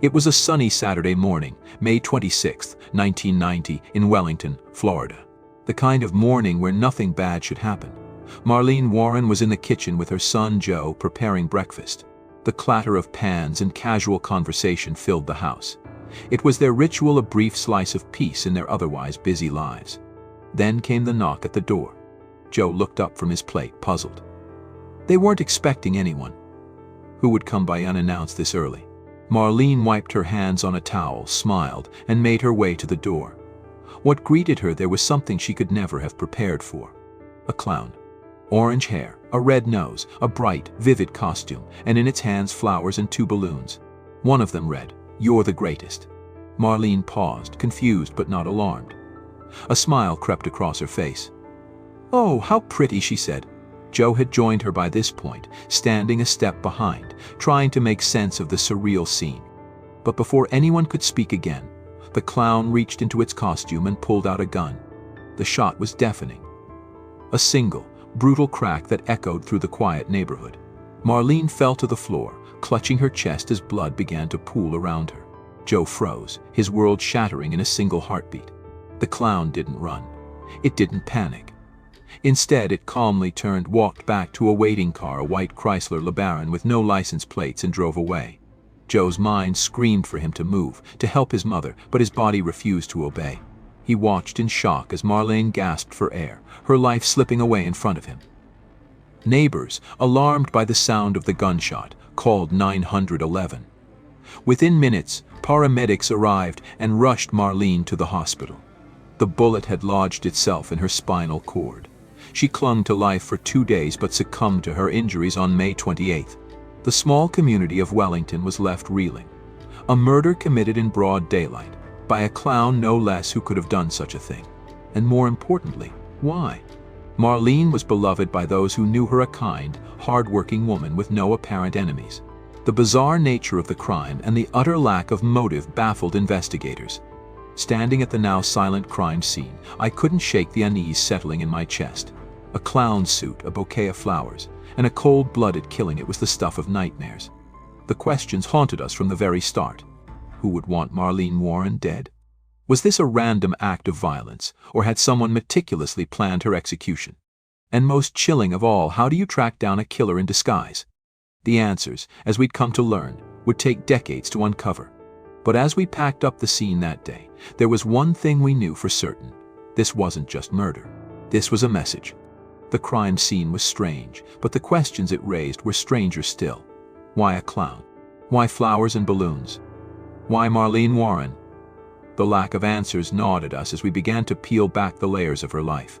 It was a sunny Saturday morning, May 26, 1990, in Wellington, Florida. The kind of morning where nothing bad should happen. Marlene Warren was in the kitchen with her son Joe preparing breakfast. The clatter of pans and casual conversation filled the house. It was their ritual, a brief slice of peace in their otherwise busy lives. Then came the knock at the door. Joe looked up from his plate, puzzled. They weren't expecting anyone. Who would come by unannounced this early? Marlene wiped her hands on a towel, smiled, and made her way to the door. What greeted her there was something she could never have prepared for. A clown. Orange hair, a red nose, a bright, vivid costume, and in its hands flowers and 2 balloons. One of them read, "You're the greatest." Marlene paused, confused but not alarmed. A smile crept across her face. "Oh, how pretty," she said. Joe had joined her by this point, standing a step behind, trying to make sense of the surreal scene. But before anyone could speak again, the clown reached into its costume and pulled out a gun. The shot was deafening. A single, brutal crack that echoed through the quiet neighborhood. Marlene fell to the floor, clutching her chest as blood began to pool around her. Joe froze, his world shattering in a single heartbeat. The clown didn't run. It didn't panic. Instead, it calmly turned, walked back to a waiting car, a white Chrysler LeBaron with no license plates, and drove away. Joe's mind screamed for him to move, to help his mother, but his body refused to obey. He watched in shock as Marlene gasped for air, her life slipping away in front of him. Neighbors, alarmed by the sound of the gunshot, called 911. Within minutes, paramedics arrived and rushed Marlene to the hospital. The bullet had lodged itself in her spinal cord. She clung to life for 2 days but succumbed to her injuries on May 28. The small community of Wellington was left reeling. A murder committed in broad daylight, by a clown no less, who could have done such a thing. And more importantly, why? Marlene was beloved by those who knew her, a kind, hard-working woman with no apparent enemies. The bizarre nature of the crime and the utter lack of motive baffled investigators. Standing at the now silent crime scene, I couldn't shake the unease settling in my chest. A clown's suit, a bouquet of flowers, and a cold-blooded killing. It was the stuff of nightmares. The questions haunted us from the very start. Who would want Marlene Warren dead? Was this a random act of violence, or had someone meticulously planned her execution? And most chilling of all, how do you track down a killer in disguise? The answers, as we'd come to learn, would take decades to uncover. But as we packed up the scene that day, there was one thing we knew for certain. This wasn't just murder. This was a message. The crime scene was strange, but the questions it raised were stranger still. Why a clown? Why flowers and balloons? Why Marlene Warren? The lack of answers gnawed at us as we began to peel back the layers of her life.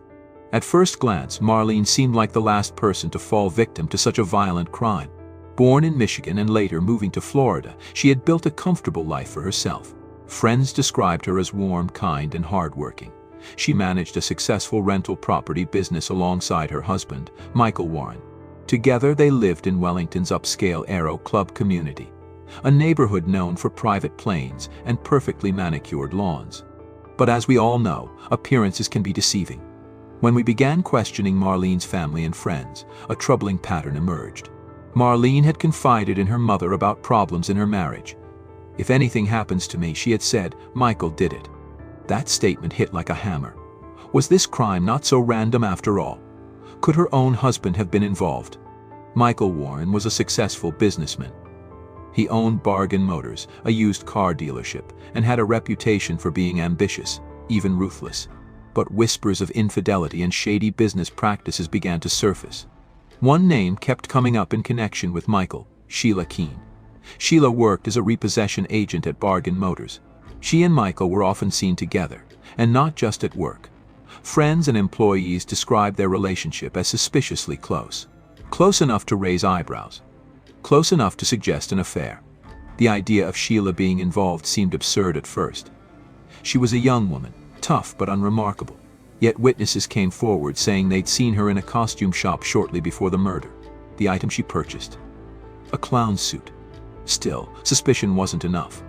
At first glance, Marlene seemed like the last person to fall victim to such a violent crime. Born in Michigan and later moving to Florida, she had built a comfortable life for herself. Friends described her as warm, kind, and hardworking. She managed a successful rental property business alongside her husband, Michael Warren. Together they lived in Wellington's upscale Aero Club community, a neighborhood known for private planes and perfectly manicured lawns. But as we all know, appearances can be deceiving. When we began questioning Marlene's family and friends, a troubling pattern emerged. Marlene had confided in her mother about problems in her marriage. "If anything happens to me," she had said, "Michael did it." That statement hit like a hammer. Was this crime not so random after all? Could her own husband have been involved? Michael Warren was a successful businessman. He owned Bargain Motors, a used car dealership, and had a reputation for being ambitious, even ruthless. But whispers of infidelity and shady business practices began to surface. One name kept coming up in connection with Michael: Sheila Keen. Sheila worked as a repossession agent at Bargain Motors. She and Michael were often seen together, and not just at work. Friends and employees described their relationship as suspiciously close. Close enough to raise eyebrows. Close enough to suggest an affair. The idea of Sheila being involved seemed absurd at first. She was a young woman, tough but unremarkable. Yet witnesses came forward saying they'd seen her in a costume shop shortly before the murder. The item she purchased: a clown suit. Still, suspicion wasn't enough.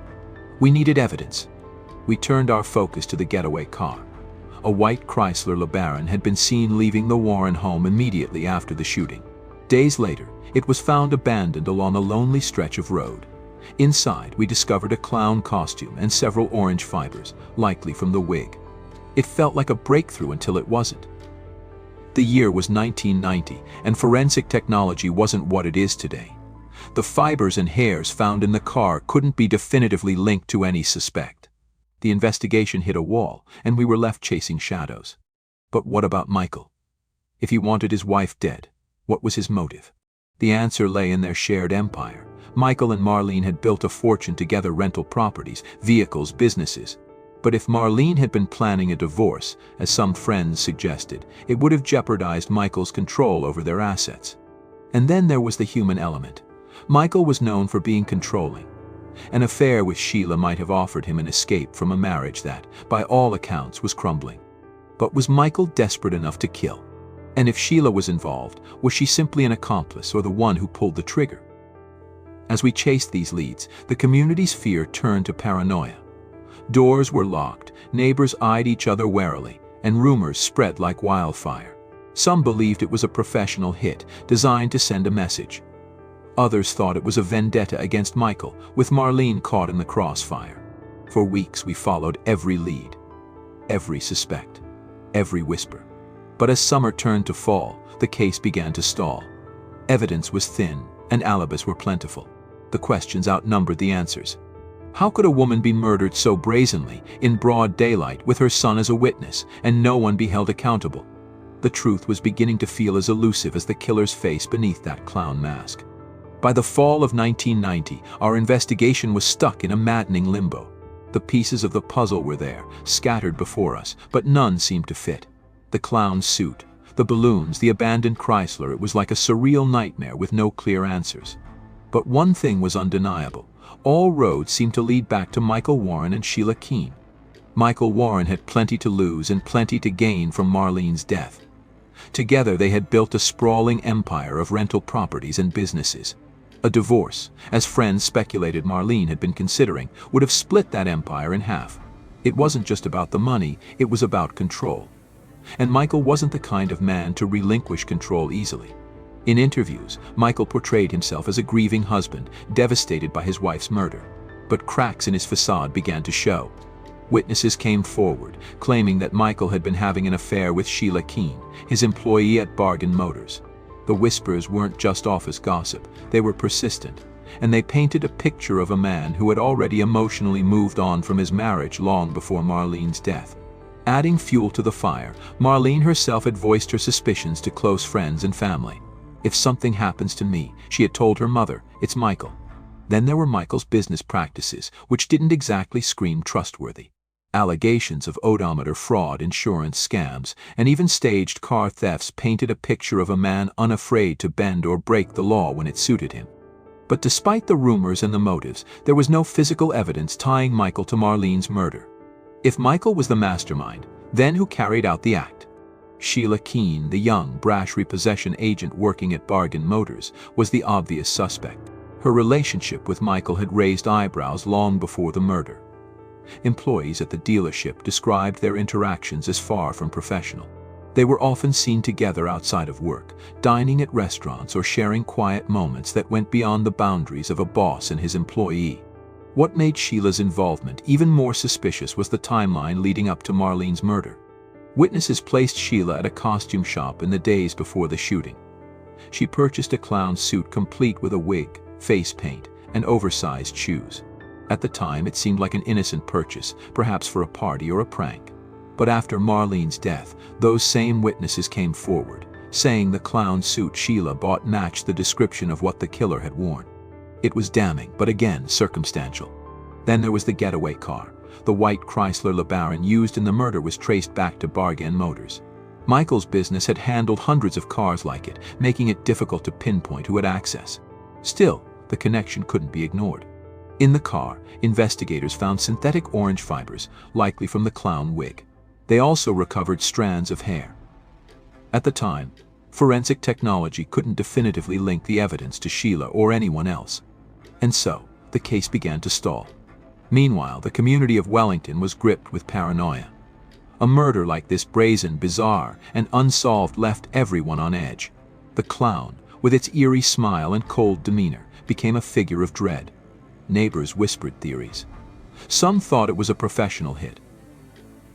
We needed evidence. We turned our focus to the getaway car. A white Chrysler LeBaron had been seen leaving the Warren home immediately after the shooting. Days later, it was found abandoned along a lonely stretch of road. Inside, we discovered a clown costume and several orange fibers, likely from the wig. It felt like a breakthrough until it wasn't. The year was 1990, and forensic technology wasn't what it is today. The fibers and hairs found in the car couldn't be definitively linked to any suspect. The investigation hit a wall, and we were left chasing shadows. But what about Michael? If he wanted his wife dead, what was his motive? The answer lay in their shared empire. Michael and Marlene had built a fortune together: rental properties, vehicles, businesses. But if Marlene had been planning a divorce, as some friends suggested, it would have jeopardized Michael's control over their assets. And then there was the human element. Michael was known for being controlling. An affair with Sheila might have offered him an escape from a marriage that, by all accounts, was crumbling. But was Michael desperate enough to kill? And if Sheila was involved, was she simply an accomplice or the one who pulled the trigger? As we chased these leads, the community's fear turned to paranoia. Doors were locked, neighbors eyed each other warily, and rumors spread like wildfire. Some believed it was a professional hit designed to send a message. Others thought it was a vendetta against Michael, with Marlene caught in the crossfire. For weeks we followed every lead, every suspect, every whisper. But as summer turned to fall, the case began to stall. Evidence was thin, and alibis were plentiful. The questions outnumbered the answers. How could a woman be murdered so brazenly, in broad daylight, with her son as a witness, and no one be held accountable? The truth was beginning to feel as elusive as the killer's face beneath that clown mask. By the fall of 1990, our investigation was stuck in a maddening limbo. The pieces of the puzzle were there, scattered before us, but none seemed to fit. The clown's suit, the balloons, the abandoned Chrysler — it was like a surreal nightmare with no clear answers. But one thing was undeniable. All roads seemed to lead back to Michael Warren and Sheila Keen. Michael Warren had plenty to lose and plenty to gain from Marlene's death. Together they had built a sprawling empire of rental properties and businesses. A divorce, as friends speculated Marlene had been considering, would have split that empire in half. It wasn't just about the money, it was about control. And Michael wasn't the kind of man to relinquish control easily. In interviews, Michael portrayed himself as a grieving husband, devastated by his wife's murder. But cracks in his facade began to show. Witnesses came forward, claiming that Michael had been having an affair with Sheila Keen, his employee at Bargain Motors. The whispers weren't just office gossip, they were persistent, and they painted a picture of a man who had already emotionally moved on from his marriage long before Marlene's death. Adding fuel to the fire, Marlene herself had voiced her suspicions to close friends and family. "If something happens to me," she had told her mother, "it's Michael." Then there were Michael's business practices, which didn't exactly scream trustworthy. Allegations of odometer fraud, insurance scams, and even staged car thefts painted a picture of a man unafraid to bend or break the law when it suited him. But despite the rumors and the motives, there was no physical evidence tying Michael to Marlene's murder. If Michael was the mastermind, then who carried out the act? Sheila Keen, the young, brash repossession agent working at Bargain Motors, was the obvious suspect. Her relationship with Michael had raised eyebrows long before the murder. Employees at the dealership described their interactions as far from professional. They were often seen together outside of work, dining at restaurants or sharing quiet moments that went beyond the boundaries of a boss and his employee. What made Sheila's involvement even more suspicious was the timeline leading up to Marlene's murder. Witnesses placed Sheila at a costume shop in the days before the shooting. She purchased a clown suit complete with a wig, face paint, and oversized shoes. At the time, it seemed like an innocent purchase, perhaps for a party or a prank. But after Marlene's death, those same witnesses came forward, saying the clown suit Sheila bought matched the description of what the killer had worn. It was damning, but again circumstantial. Then there was the getaway car. The white Chrysler LeBaron used in the murder was traced back to Bargain Motors. Michael's business had handled hundreds of cars like it, making it difficult to pinpoint who had access. Still, the connection couldn't be ignored. In the car, investigators found synthetic orange fibers, likely from the clown wig. They also recovered strands of hair. At the time, forensic technology couldn't definitively link the evidence to Sheila or anyone else. And so, the case began to stall. Meanwhile, the community of Wellington was gripped with paranoia. A murder like this, brazen, bizarre, and unsolved, left everyone on edge. The clown, with its eerie smile and cold demeanor, became a figure of dread. Neighbors whispered theories. Some thought it was a professional hit.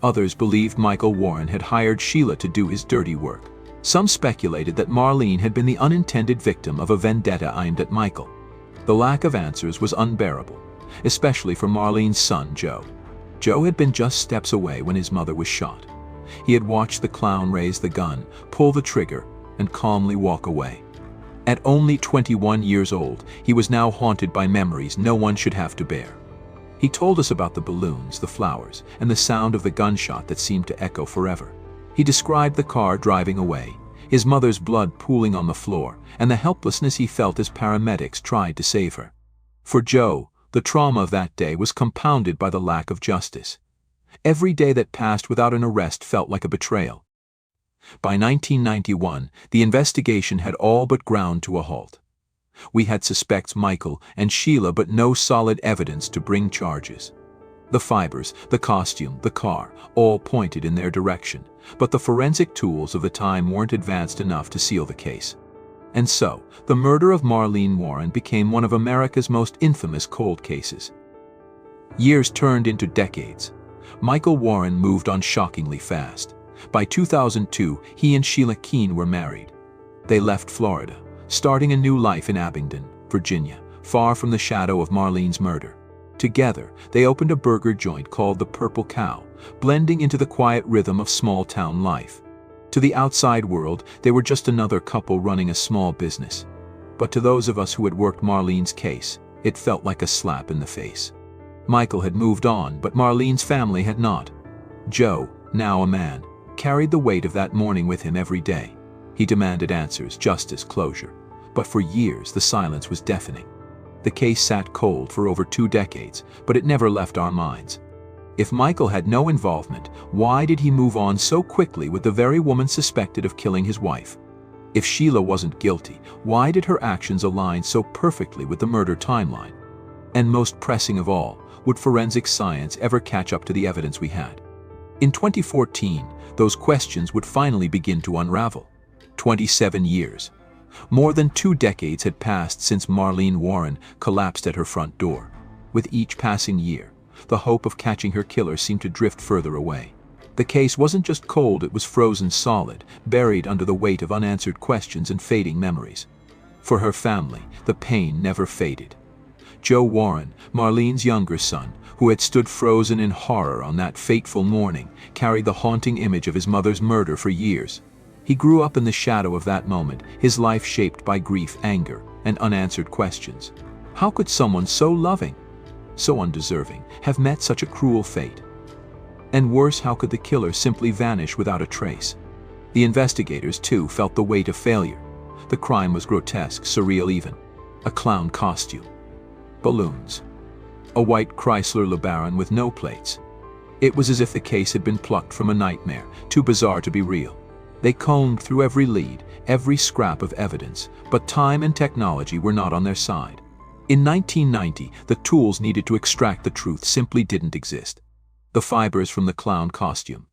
Others believed Michael Warren had hired Sheila to do his dirty work. Some speculated that Marlene had been the unintended victim of a vendetta aimed at Michael. The lack of answers was unbearable, especially for Marlene's son, Joe. Joe had been just steps away when his mother was shot. He had watched the clown raise the gun, pull the trigger, and calmly walk away. At only 21 years old, he was now haunted by memories no one should have to bear. He told us about the balloons, the flowers, and the sound of the gunshot that seemed to echo forever. He described the car driving away, his mother's blood pooling on the floor, and the helplessness he felt as paramedics tried to save her. For Joe, the trauma of that day was compounded by the lack of justice. Every day that passed without an arrest felt like a betrayal. By 1991, the investigation had all but ground to a halt. We had suspects Michael and Sheila, but no solid evidence to bring charges. The fibers, the costume, the car, all pointed in their direction, but the forensic tools of the time weren't advanced enough to seal the case. And so, the murder of Marlene Warren became one of America's most infamous cold cases. Years turned into decades. Michael Warren moved on shockingly fast. By 2002, he and Sheila Keen were married. They left Florida, starting a new life in Abingdon, Virginia, far from the shadow of Marlene's murder. Together, they opened a burger joint called the Purple Cow, blending into the quiet rhythm of small-town life. To the outside world, they were just another couple running a small business. But to those of us who had worked Marlene's case, it felt like a slap in the face. Michael had moved on, but Marlene's family had not. Joe, now a man, carried the weight of that morning with him every day. He demanded answers, justice, closure. But for years, the silence was deafening. The case sat cold for over 2 decades, but it never left our minds. If Michael had no involvement, why did he move on so quickly with the very woman suspected of killing his wife? If Sheila wasn't guilty, why did her actions align so perfectly with the murder timeline? And most pressing of all, would forensic science ever catch up to the evidence we had? In 2014, those questions would finally begin to unravel. 27 years. More than 2 decades had passed since Marlene Warren collapsed at her front door. With each passing year, the hope of catching her killer seemed to drift further away. The case wasn't just cold, it was frozen solid, buried under the weight of unanswered questions and fading memories. For her family, the pain never faded. Joe Warren, Marlene's younger son, who had stood frozen in horror on that fateful morning, carried the haunting image of his mother's murder for years. He grew up in the shadow of that moment, his life shaped by grief, anger, and unanswered questions. How could someone so loving, so undeserving, have met such a cruel fate? And worse, how could the killer simply vanish without a trace? The investigators, too, felt the weight of failure. The crime was grotesque, surreal even. A clown costume. Balloons. A white Chrysler LeBaron with no plates. It was as if the case had been plucked from a nightmare, too bizarre to be real. They combed through every lead, every scrap of evidence, but time and technology were not on their side. In 1990, the tools needed to extract the truth simply didn't exist. The fibers from the clown costume.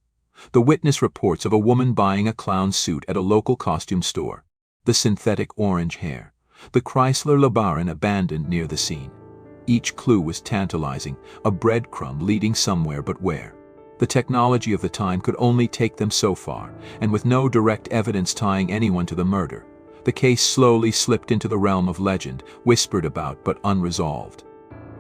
The witness reports of a woman buying a clown suit at a local costume store. The synthetic orange hair. The Chrysler LeBaron abandoned near the scene. Each clue was tantalizing, a breadcrumb leading somewhere, but where? The technology of the time could only take them so far, and with no direct evidence tying anyone to the murder, the case slowly slipped into the realm of legend, whispered about but unresolved.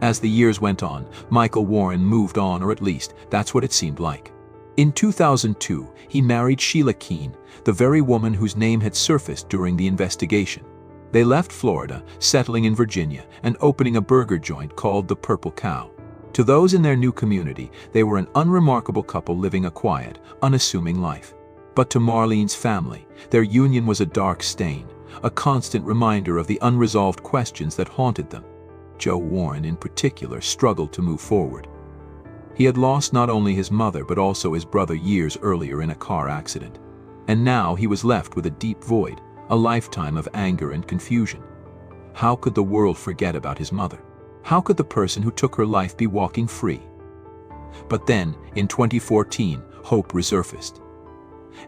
As the years went on, Michael Warren moved on, or at least that's what it seemed like. In 2002, he married Sheila Keen, the very woman whose name had surfaced during the investigation. They left Florida, settling in Virginia, and opening a burger joint called the Purple Cow. To those in their new community, they were an unremarkable couple living a quiet, unassuming life. But to Marlene's family, their union was a dark stain, a constant reminder of the unresolved questions that haunted them. Joe Warren, in particular, struggled to move forward. He had lost not only his mother but also his brother years earlier in a car accident. And now he was left with a deep void, a lifetime of anger and confusion. How could the world forget about his mother? How could the person who took her life be walking free? But then, in 2014, hope resurfaced.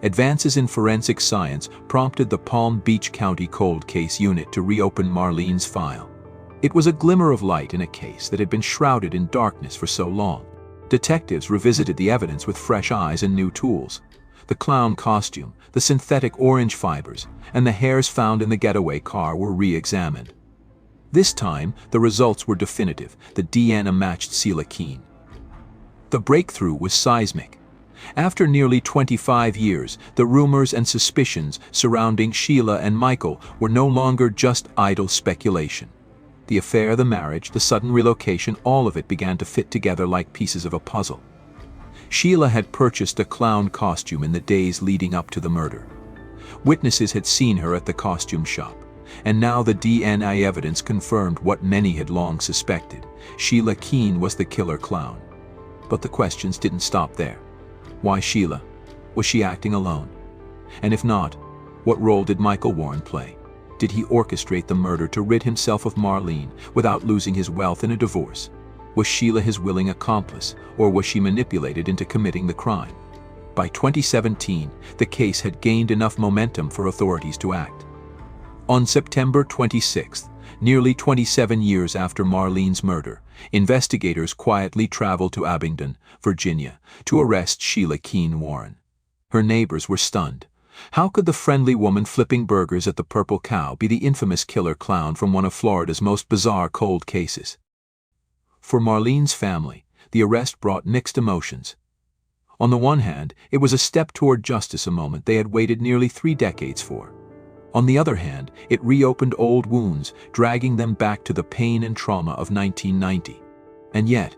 Advances in forensic science prompted the Palm Beach County Cold Case Unit to reopen Marlene's file. It was a glimmer of light in a case that had been shrouded in darkness for so long. Detectives revisited the evidence with fresh eyes and new tools. The clown costume, the synthetic orange fibers, and the hairs found in the getaway car were re-examined. This time, the results were definitive. The DNA matched Sheila Keen. The breakthrough was seismic. After nearly 25 years, the rumors and suspicions surrounding Sheila and Michael were no longer just idle speculation. The affair, the marriage, the sudden relocation, all of it began to fit together like pieces of a puzzle. Sheila had purchased a clown costume in the days leading up to the murder. Witnesses had seen her at the costume shop, and now the DNA evidence confirmed what many had long suspected. Sheila Keen was the killer clown. But the questions didn't stop there. Why Sheila? Was she acting alone? And if not, what role did Michael Warren play? Did he orchestrate the murder to rid himself of Marlene without losing his wealth in a divorce? Was Sheila his willing accomplice, or was she manipulated into committing the crime? By 2017, the case had gained enough momentum for authorities to act. On September 26, nearly 27 years after Marlene's murder, investigators quietly traveled to Abingdon, Virginia, to arrest Sheila Keen Warren. Her neighbors were stunned. How could the friendly woman flipping burgers at the Purple Cow be the infamous killer clown from one of Florida's most bizarre cold cases? For Marlene's family, the arrest brought mixed emotions. On the one hand, it was a step toward justice, a moment they had waited nearly 3 decades for. On the other hand, it reopened old wounds, dragging them back to the pain and trauma of 1990. And yet,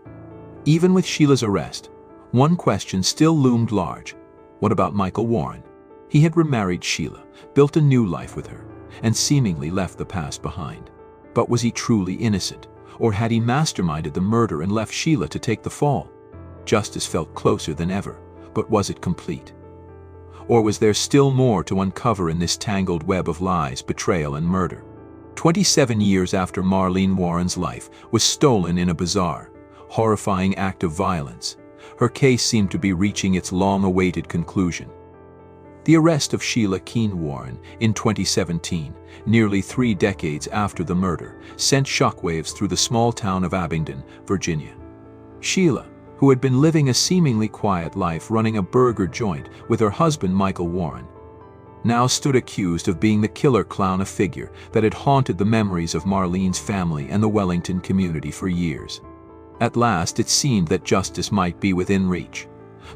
even with Sheila's arrest, one question still loomed large. What about Michael Warren? He had remarried Sheila, built a new life with her, and seemingly left the past behind. But was he truly innocent? Or had he masterminded the murder and left Sheila to take the fall? Justice felt closer than ever, but was it complete? Or was there still more to uncover in this tangled web of lies, betrayal, and murder? 27 years after Marlene Warren's life was stolen in a bizarre, horrifying act of violence, her case seemed to be reaching its long-awaited conclusion. The arrest of Sheila Keen Warren in 2017, nearly 3 decades after the murder, sent shockwaves through the small town of Abingdon, Virginia. Sheila, who had been living a seemingly quiet life running a burger joint with her husband Michael Warren, now stood accused of being the killer clown, a figure that had haunted the memories of Marlene's family and the Wellington community for years. At last, it seemed that justice might be within reach.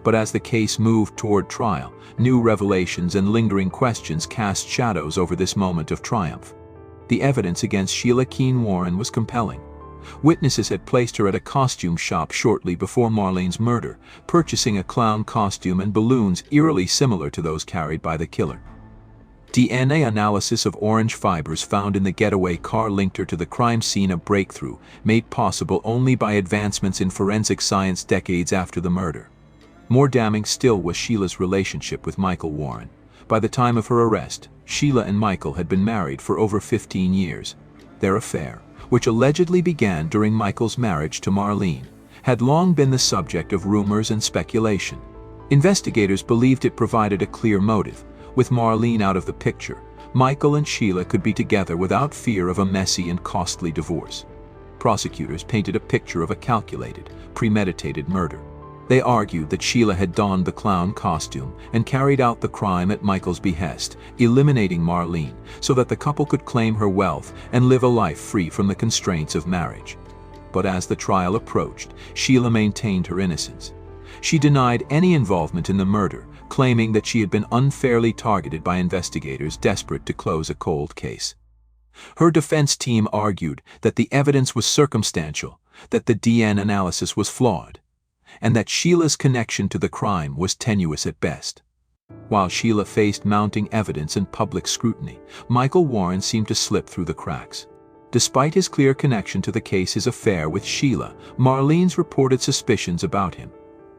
But as the case moved toward trial, new revelations and lingering questions cast shadows over this moment of triumph. The evidence against Sheila Keen Warren was compelling. Witnesses had placed her at a costume shop shortly before Marlene's murder, purchasing a clown costume and balloons eerily similar to those carried by the killer. DNA analysis of orange fibers found in the getaway car linked her to the crime scene, a breakthrough made possible only by advancements in forensic science decades after the murder. More damning still was Sheila's relationship with Michael Warren. By the time of her arrest, Sheila and Michael had been married for over 15 years. Their affair, which allegedly began during Michael's marriage to Marlene, had long been the subject of rumors and speculation. Investigators believed it provided a clear motive. With Marlene out of the picture, Michael and Sheila could be together without fear of a messy and costly divorce. Prosecutors painted a picture of a calculated, premeditated murder. They argued that Sheila had donned the clown costume and carried out the crime at Michael's behest, eliminating Marlene so that the couple could claim her wealth and live a life free from the constraints of marriage. But as the trial approached, Sheila maintained her innocence. She denied any involvement in the murder, claiming that she had been unfairly targeted by investigators desperate to close a cold case. Her defense team argued that the evidence was circumstantial, that the DNA analysis was flawed, and that Sheila's connection to the crime was tenuous at best. While Sheila faced mounting evidence and public scrutiny, Michael Warren seemed to slip through the cracks. Despite his clear connection to the case, his affair with Sheila, Marlene's reported suspicions about him,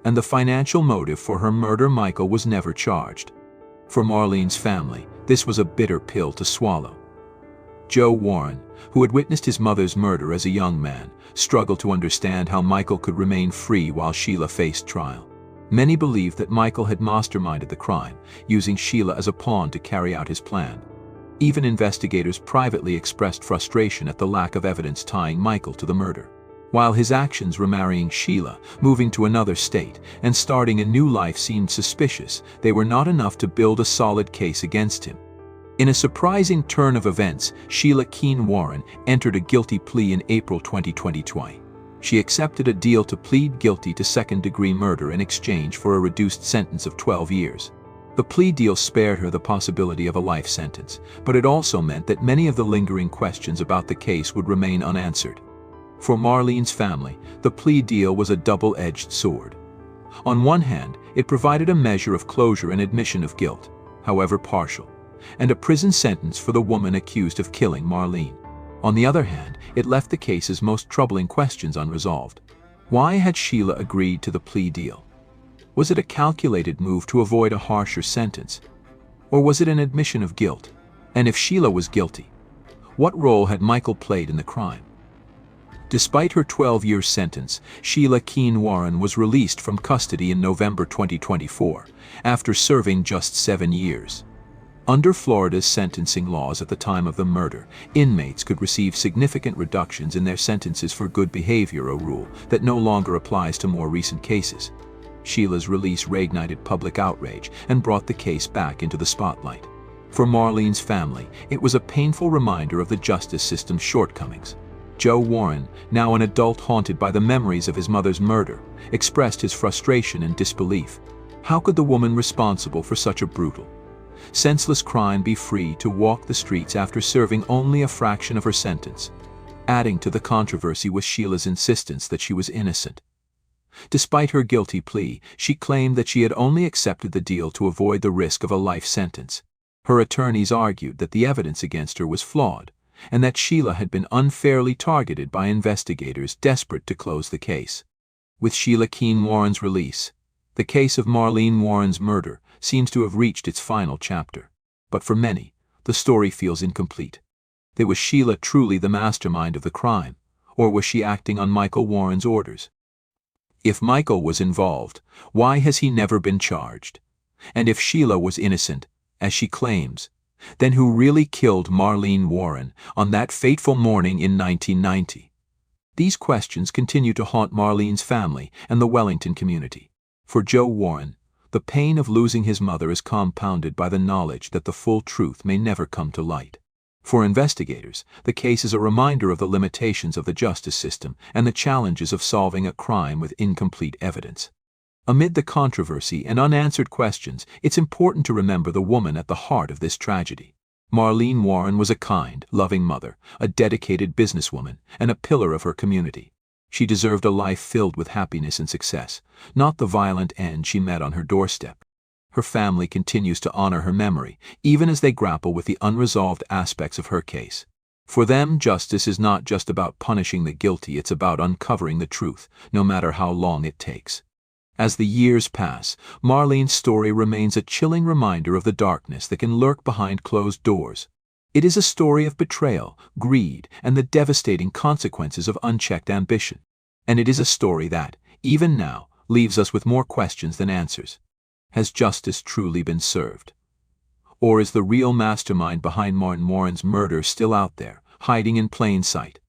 and the financial motive for her murder, Michael was never charged. For Marlene's family, this was a bitter pill to swallow. Joe Warren, who had witnessed his mother's murder as a young man, struggled to understand how Michael could remain free while Sheila faced trial. Many believed that Michael had masterminded the crime, using Sheila as a pawn to carry out his plan. Even investigators privately expressed frustration at the lack of evidence tying Michael to the murder. While his actions remarrying Sheila, moving to another state, and starting a new life seemed suspicious, they were not enough to build a solid case against him. In a surprising turn of events, Sheila Keen Warren entered a guilty plea in April 2020. She accepted a deal to plead guilty to second-degree murder in exchange for a reduced sentence of 12 years. The plea deal spared her the possibility of a life sentence, but it also meant that many of the lingering questions about the case would remain unanswered. For Marlene's family, the plea deal was a double-edged sword. On one hand, it provided a measure of closure and admission of guilt, however partial, and a prison sentence for the woman accused of killing Marlene. On the other hand, it left the case's most troubling questions unresolved. Why had Sheila agreed to the plea deal? Was it a calculated move to avoid a harsher sentence? Or was it an admission of guilt? And if Sheila was guilty, what role had Michael played in the crime? Despite her 12-year sentence, Sheila Keen Warren was released from custody in November 2024, after serving just 7 years. Under Florida's sentencing laws at the time of the murder, inmates could receive significant reductions in their sentences for good behavior, a rule that no longer applies to more recent cases. Sheila's release reignited public outrage and brought the case back into the spotlight. For Marlene's family, it was a painful reminder of the justice system's shortcomings. Joe Warren, now an adult haunted by the memories of his mother's murder, expressed his frustration and disbelief. How could the woman responsible for such a brutal, senseless crime be free to walk the streets after serving only a fraction of her sentence? Adding to the controversy was Sheila's insistence that she was innocent. Despite her guilty plea, she claimed that she had only accepted the deal to avoid the risk of a life sentence. Her attorneys argued that the evidence against her was flawed, and that Sheila had been unfairly targeted by investigators desperate to close the case. With Sheila Keen Warren's release, the case of Marlene Warren's murder seems to have reached its final chapter. But for many, the story feels incomplete. Was Sheila truly the mastermind of the crime, or was she acting on Michael Warren's orders? If Michael was involved, why has he never been charged? And if Sheila was innocent, as she claims, then who really killed Marlene Warren on that fateful morning in 1990? These questions continue to haunt Marlene's family and the Wellington community. For Joe Warren, the pain of losing his mother is compounded by the knowledge that the full truth may never come to light. For investigators, the case is a reminder of the limitations of the justice system and the challenges of solving a crime with incomplete evidence. Amid the controversy and unanswered questions, it's important to remember the woman at the heart of this tragedy. Marlene Warren was a kind, loving mother, a dedicated businesswoman, and a pillar of her community. She deserved a life filled with happiness and success, not the violent end she met on her doorstep. Her family continues to honor her memory, even as they grapple with the unresolved aspects of her case. For them, justice is not just about punishing the guilty, it's about uncovering the truth, no matter how long it takes. As the years pass, Marlene's story remains a chilling reminder of the darkness that can lurk behind closed doors. It is a story of betrayal, greed, and the devastating consequences of unchecked ambition. And it is a story that, even now, leaves us with more questions than answers. Has justice truly been served? Or is the real mastermind behind Marlene Warren's murder still out there, hiding in plain sight?